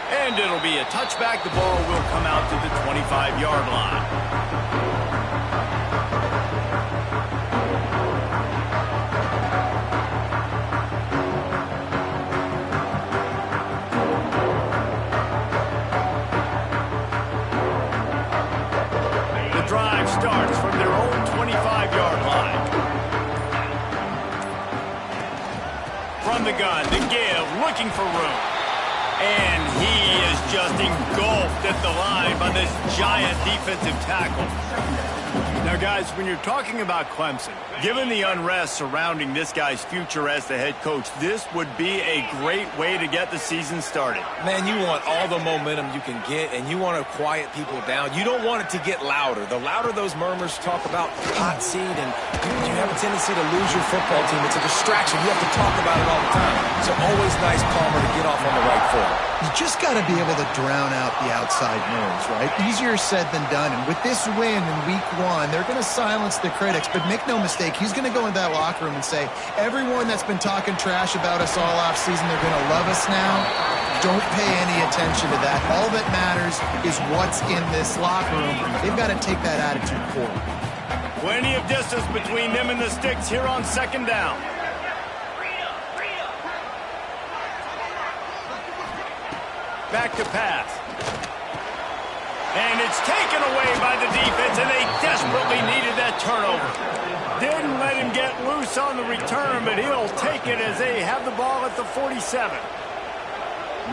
And it'll be a touchback. The ball will come out to the 25-yard line. Drive starts from their own 25-yard line. From the gun, the give, looking for room. And he is just engulfed at the line by this giant defensive tackle. Now, guys, when you're talking about Clemson, given the unrest surrounding this guy's future as the head coach, this would be a great way to get the season started. Man, you want all the momentum you can get, and you want to quiet people down. You don't want it to get louder. The louder those murmurs talk about hot seat, and you have a tendency to lose your football team. It's a distraction. You have to talk about it all the time. So always nice, calmer, to get off on the right foot. You just got to be able to drown out the outside noise, right? Easier said than done. And with this win in week 1, they're going to silence the critics. But make no mistake, he's going to go into that locker room and say, everyone that's been talking trash about us all offseason, they're going to love us now. Don't pay any attention to that. All that matters is what's in this locker room. They've got to take that attitude forward. Plenty of distance between them and the sticks here on second down. Back to pass. And it's taken away by the defense, and they desperately needed that turnover. Didn't let him get loose on the return, but he'll take it as they have the ball at the 47.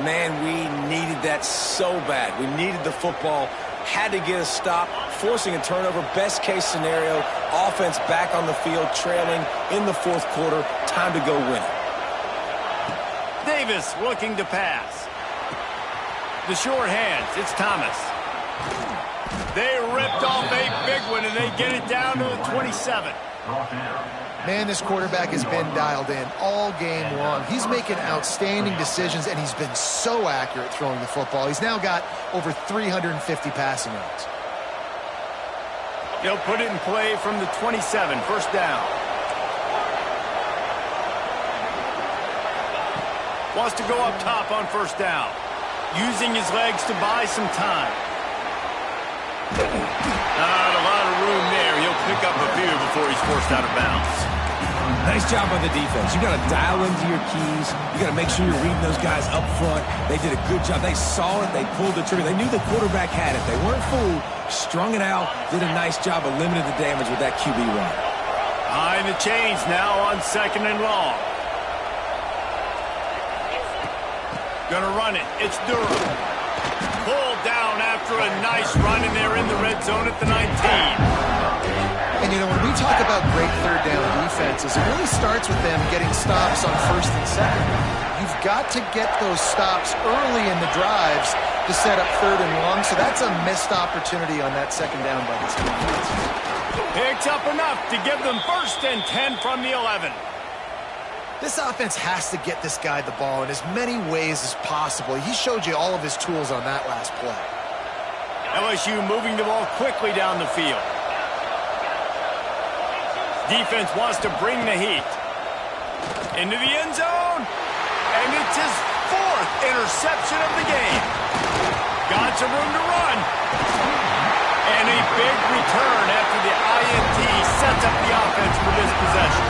Man, we needed that so bad. We needed the football, had to get a stop, forcing a turnover. Best case scenario, offense back on the field, trailing in the fourth quarter. Time to go win it. Davis looking to pass. The short hands, it's Thomas. They ripped off a big one, and they get it down to the 27. Man, this quarterback has been dialed in all game long. He's making outstanding decisions, and he's been so accurate throwing the football. He's now got over 350 passing yards. They'll put it in play from the 27, first down. Wants to go up top on first down. Using his legs to buy some time. Not a lot of room there. He'll pick few before he's forced out of bounds. Nice job by the defense. You got to dial into your keys. You got to make sure you're reading those guys up front. They did a good job. They saw it. They pulled the trigger. They knew the quarterback had it. They weren't fooled. Strung it out. Did a nice job of limiting the damage with that QB run. Behind the chains now on 2nd and long. Gonna run it. It's Durham. Pulled down after a nice run, and they're in the red zone at the 19. And, you know, when we talk about great third down defenses, it really starts with them getting stops on 1st and 2nd. You've got to get those stops early in the drives to set up 3rd and long, so that's a missed opportunity on that 2nd down by this defense. Picks up enough to give them 1st and 10 from the 11. This offense has to get this guy the ball in as many ways as possible. He showed you all of his tools on that last play. LSU moving the ball quickly down the field. Defense wants to bring the heat. Into the end zone. And it's his 4th interception of the game. Got some room to run. And a big return after the INT sets up the offense for this possession.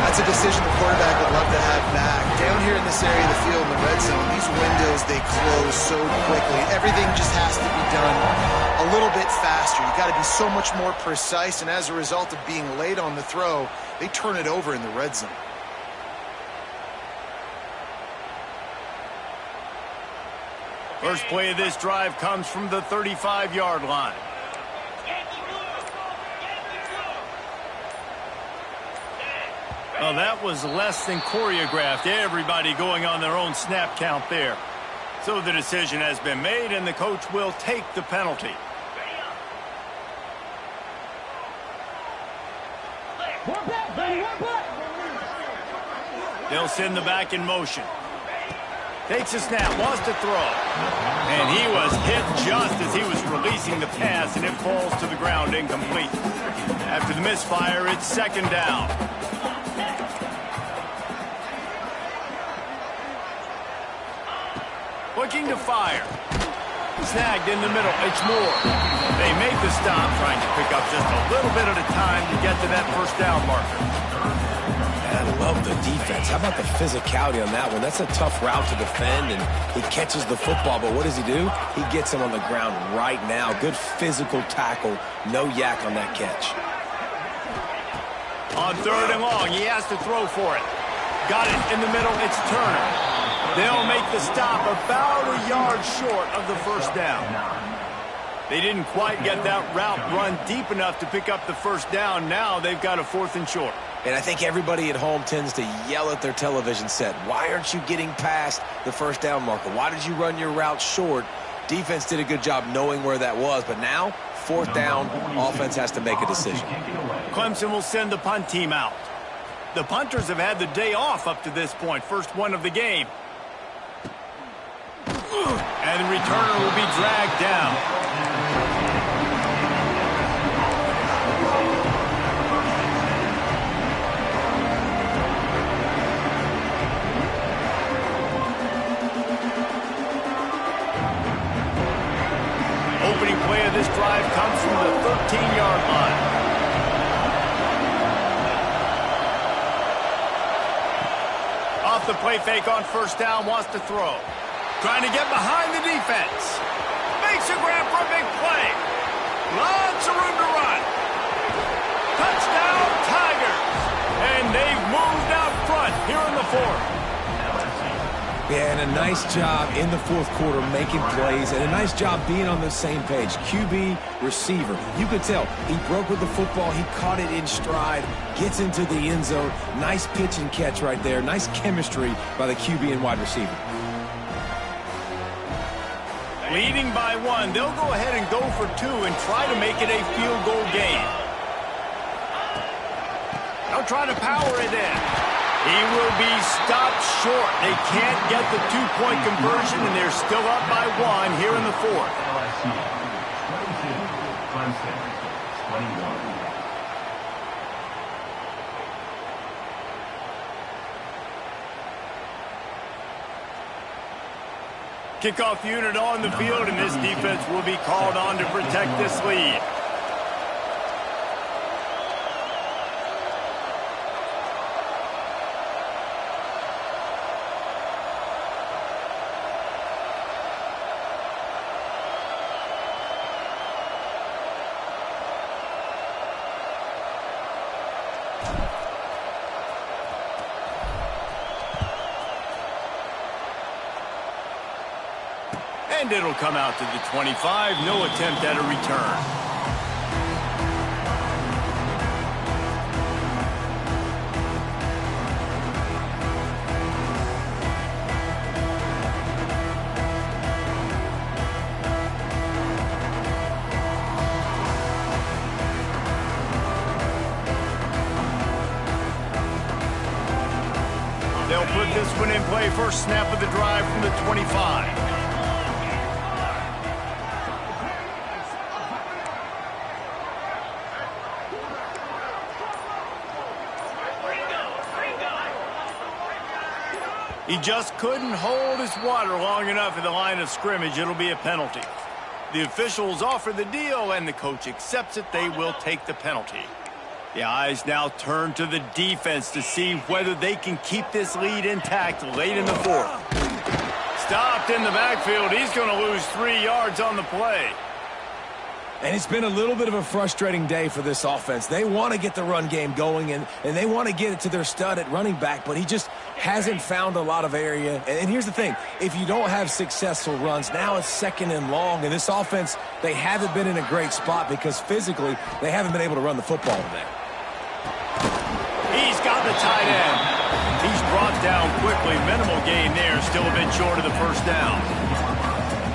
That's a decision the quarterback would love to have back. Down here in this area of the field in the red zone, these windows, they close so quickly. Everything just has to be done a little bit faster. You got to be so much more precise, and as a result of being late on the throw, they turn it over in the red zone. First play of this drive comes from the 35-yard line. Well, that was less than choreographed. Everybody going on their own snap count there. So the decision has been made, and the coach will take the penalty. They'll send the back in motion. Takes a snap, wants to throw. And he was hit just as he was releasing the pass, and it falls to the ground incomplete. After the misfire, it's 2nd down. Looking to fire. Snagged in the middle. It's Moore. They make the stop, trying to pick up just a little bit at a time to get to that 1st down marker. I love the defense. How about the physicality on that one? That's a tough route to defend, and he catches the football, but what does he do? He gets him on the ground right now. Good physical tackle. No yak on that catch. On 3rd and long, he has to throw for it. Got it in the middle. It's Turner. They'll make the stop about a yard short of the 1st down. They didn't quite get that route run deep enough to pick up the 1st down. Now they've got a 4th and short. And I think everybody at home tends to yell at their television set. Why aren't you getting past the 1st down marker? Why did you run your route short? Defense did a good job knowing where that was, but now 4th down, offense has to make a decision. Clemson will send the punt team out. The punters have had the day off up to this point. First one of the game. And the returner will be dragged down. Opening play of this drive comes from the 13-yard line. Off the play fake on 1st down, wants to throw. Trying to get behind the defense. Makes a grab for a big play. Lots of room to run. Touchdown, Tigers. And they've moved out front here in the 4th. Yeah, and a nice job in the 4th quarter making plays, and a nice job being on the same page. QB, receiver. You could tell he broke with the football. He caught it in stride, gets into the end zone. Nice pitch and catch right there. Nice chemistry by the QB and wide receiver. Leading by 1, they'll go ahead and go for 2 and try to make it a field goal game. They'll try to power it in. He will be stopped short. They can't get the 2-point conversion, and they're still up by 1 here in the 4th. LSU 22, Clemson 21. Kickoff unit on the field, and this defense will be called on to protect this lead. And it'll come out to the 25. No attempt at a return. They'll put this one in play. First snap of the drive from the 25. He just couldn't hold his water long enough at the line of scrimmage. It'll be a penalty. The officials offer the deal, and the coach accepts it. They will take the penalty. The eyes now turn to the defense to see whether they can keep this lead intact late in the fourth. Stopped in the backfield. He's going to lose 3 yards on the play. And it's been a little bit of a frustrating day for this offense. They want to get the run game going, and they want to get it to their stud at running back, but he just hasn't found a lot of area. And here's the thing. If you don't have successful runs, now it's 2nd and long. And this offense, they haven't been in a great spot because physically they haven't been able to run the football today. He's got the tight end. He's brought down quickly. Minimal gain there. Still a bit short of the first down.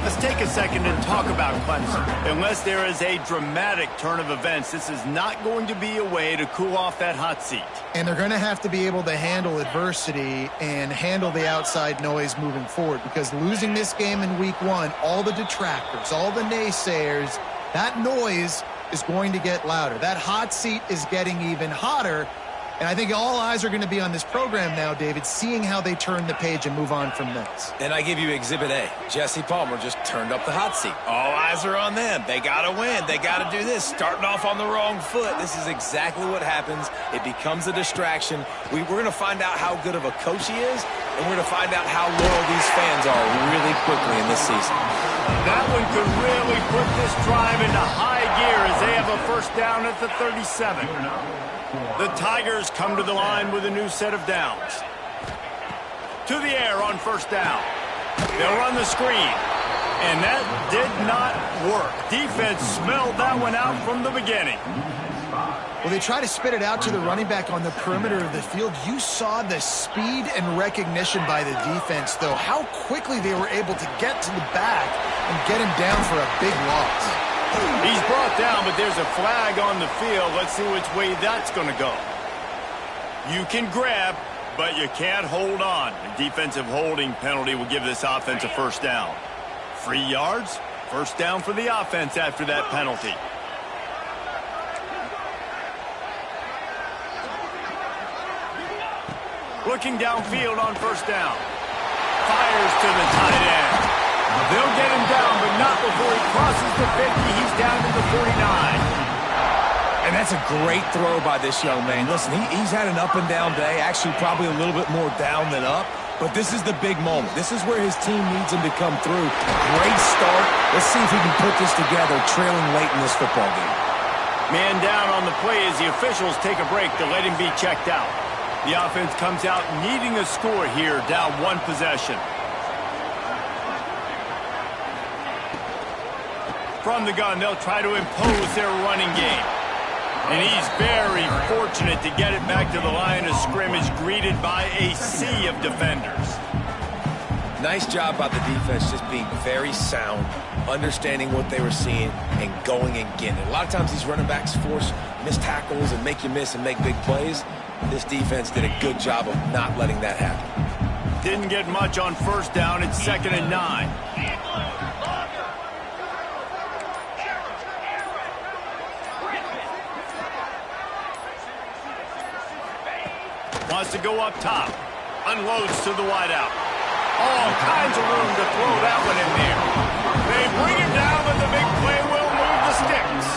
Let's take a second and talk about Clemson. Unless there is a dramatic turn of events, this is not going to be a way to cool off that hot seat. And they're going to have to be able to handle adversity and handle the outside noise moving forward, because losing this game in week 1, all the detractors, all the naysayers, that noise is going to get louder. That hot seat is getting even hotter. And I think all eyes are going to be on this program now, David, seeing how they turn the page and move on from this. And I give you Exhibit A. Jesse Palmer just turned up the hot seat. All eyes are on them. They got to win. They got to do this. Starting off on the wrong foot. This is exactly what happens. It becomes a distraction. We're going to find out how good of a coach he is, and we're going to find out how loyal these fans are really quickly in this season. That one could really put this drive into high gear as they have a first down at the 37. The Tigers come to the line with a new set of downs. To the air on first down. They'll run the screen. And that did not work. Defense smelled that one out from the beginning. Well, they try to spit it out to the running back on the perimeter of the field. You saw the speed and recognition by the defense, though. How quickly they were able to get to the back and get him down for a big loss. He's brought down, but there's a flag on the field. Let's see which way that's going to go. You can grab, but you can't hold on. A defensive holding penalty will give this offense a first down. 3 yards, first down for the offense after that penalty. Looking downfield on first down. Fires to the tight end. They'll get him down, but not before he crosses the 50. He's down to the 49. And that's a great throw by this young man. Listen, he's had an up-and-down day, actually probably a little bit more down than up, but this is the big moment. This is where his team needs him to come through. Great start. Let's see if he can put this together, trailing late in this football game. Man down on the play as the officials take a break to let him be checked out. The offense comes out needing a score here, down 1 possession. From the gun, they'll try to impose their running game. And he's very fortunate to get it back to the line of scrimmage, greeted by a sea of defenders. Nice job by the defense, just being very sound, understanding what they were seeing, and going and getting it. A lot of times these running backs force missed tackles and make you miss and make big plays. This defense did a good job of not letting that happen. Didn't get much on first down. It's 2nd and 9. Wants to go up top. Unloads to the wideout. All kinds of room to throw that one in there. They bring him down, but the big play will move the sticks.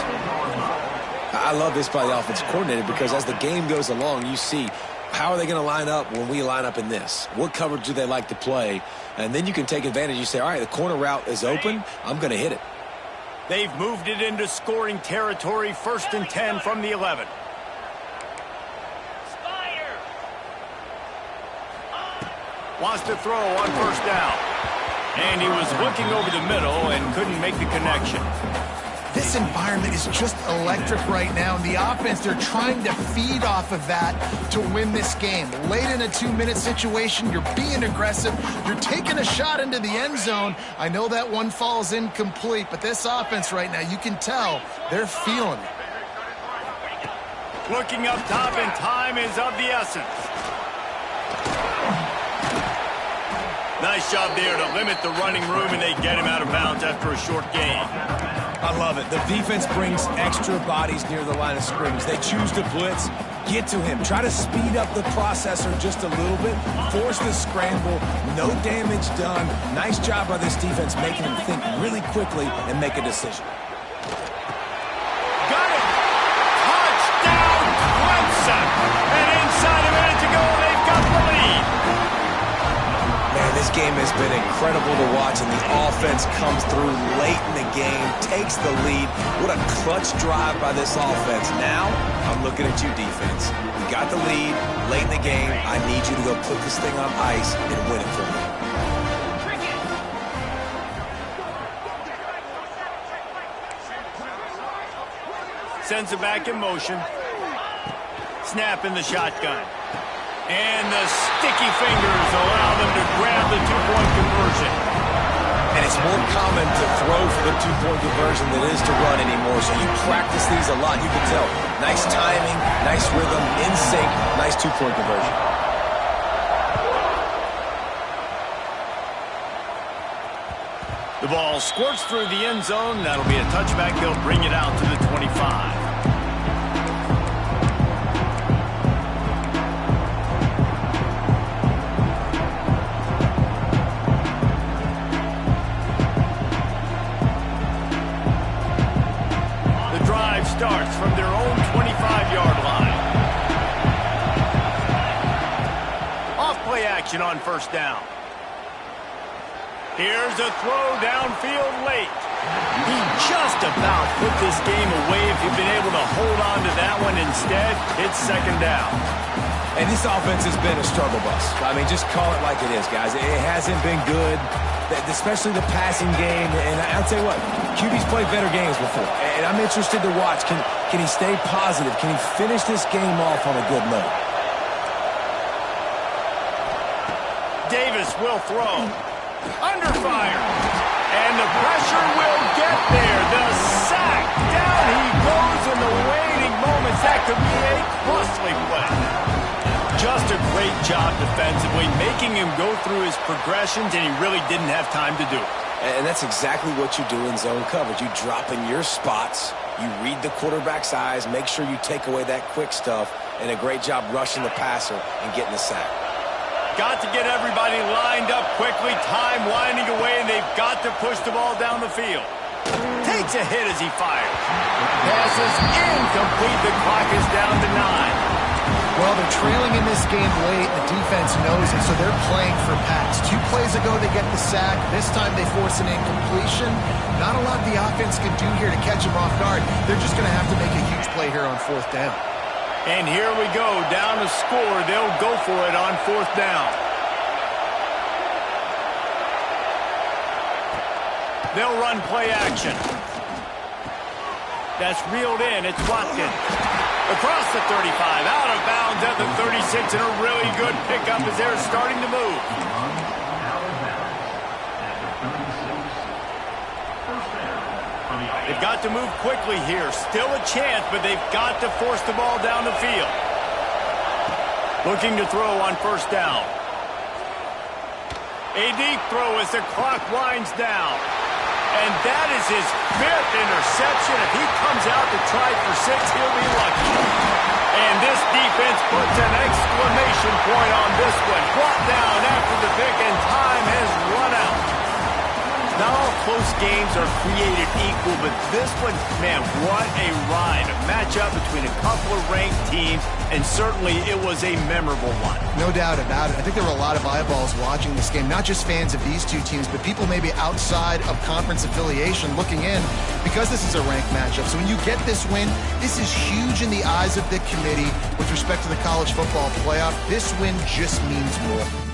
I love this by the offensive coordinator, because as the game goes along, you see how are they going to line up when we line up in this? What coverage do they like to play? And then you can take advantage. You say, all right, the corner route is open. I'm going to hit it. They've moved it into scoring territory. 1st and 10 from the 11. Wants to throw on first down. And he was looking over the middle and couldn't make the connection. This environment is just electric right now, and the offense, they're trying to feed off of that to win this game. Late in a 2-minute situation, you're being aggressive, you're taking a shot into the end zone. I know that one falls incomplete, but this offense right now, you can tell they're feeling it. Looking up top, and time is of the essence. Nice job there to limit the running room, and they get him out of bounds after a short gain. I love it. The defense brings extra bodies near the line of scrimmage. They choose to blitz, get to him, try to speed up the processor just a little bit, force the scramble, no damage done. Nice job by this defense making him think really quickly and make a decision. Got it! Touchdown, Clemson! And inside a minute to go, they've got the lead. Man, this game has been incredible to watch, and the offense comes through late in the game, takes the lead. What a clutch drive by this offense. Now, I'm looking at you, defense. You got the lead late in the game. I need you to go put this thing on ice and win it for me. Sends it back in motion. Snap in the shotgun. And the sticky fingers allow them to grab the two-point conversion. And it's more common to throw for the two-point conversion than it is to run anymore. So you practice these a lot. You can tell. Nice timing, nice rhythm, in sync, nice two-point conversion. The ball squirts through the end zone. That'll be a touchback. They'll bring it out to the 25. Starts from their own 25-yard line. Off play action on first down. Here's a throw downfield late. He just about put this game away if you've been able to hold on to that one. Instead, it's second down. And this offense has been a struggle bus. I mean, just call it like it is, guys. It hasn't been good, especially the passing game. And I'll tell you what, QB's played better games before. And I'm interested to watch. Can he stay positive? Can he finish this game off on a good note? Davis will throw. Under fire. And the pressure will get there. The sack. Down he goes in the waiting moments. That could be a costly play. Just a great job defensively, making him go through his progressions, and he really didn't have time to do it. And that's exactly what you do in zone coverage. You drop in your spots, you read the quarterback's eyes, make sure you take away that quick stuff, and a great job rushing the passer and getting the sack. Got to get everybody lined up quickly, time winding away, and they've got to push the ball down the field. Takes a hit as he fires. Passes incomplete. The clock is down to 9. Well, they're trailing in this game late. The defense knows it, so they're playing for Pats. 2 plays ago, they get the sack. This time, they force an incompletion. Not a lot the offense can do here to catch them off guard. They're just going to have to make a huge play here on 4th down. And here we go, down to score. They'll go for it on 4th down. They'll run play action. That's reeled in. It's Watkins. Across the 35, out of bounds at the 36, and a really good pickup as they're starting to move. They've got to move quickly here. Still a chance, but they've got to force the ball down the field. Looking to throw on first down. A deep throw as the clock winds down. And that is his 5th interception. If he comes out to try for 6, he'll be lucky. And this defense puts an exclamation point on this one. Brought down after the pick, and time has run out. Not all close games are created equal, but this one, man, what a ride. A matchup between a couple of ranked teams, and certainly it was a memorable one. No doubt about it. I think there were a lot of eyeballs watching this game, not just fans of these two teams, but people maybe outside of conference affiliation looking in because this is a ranked matchup. So when you get this win, this is huge in the eyes of the committee with respect to the college football playoff. This win just means more.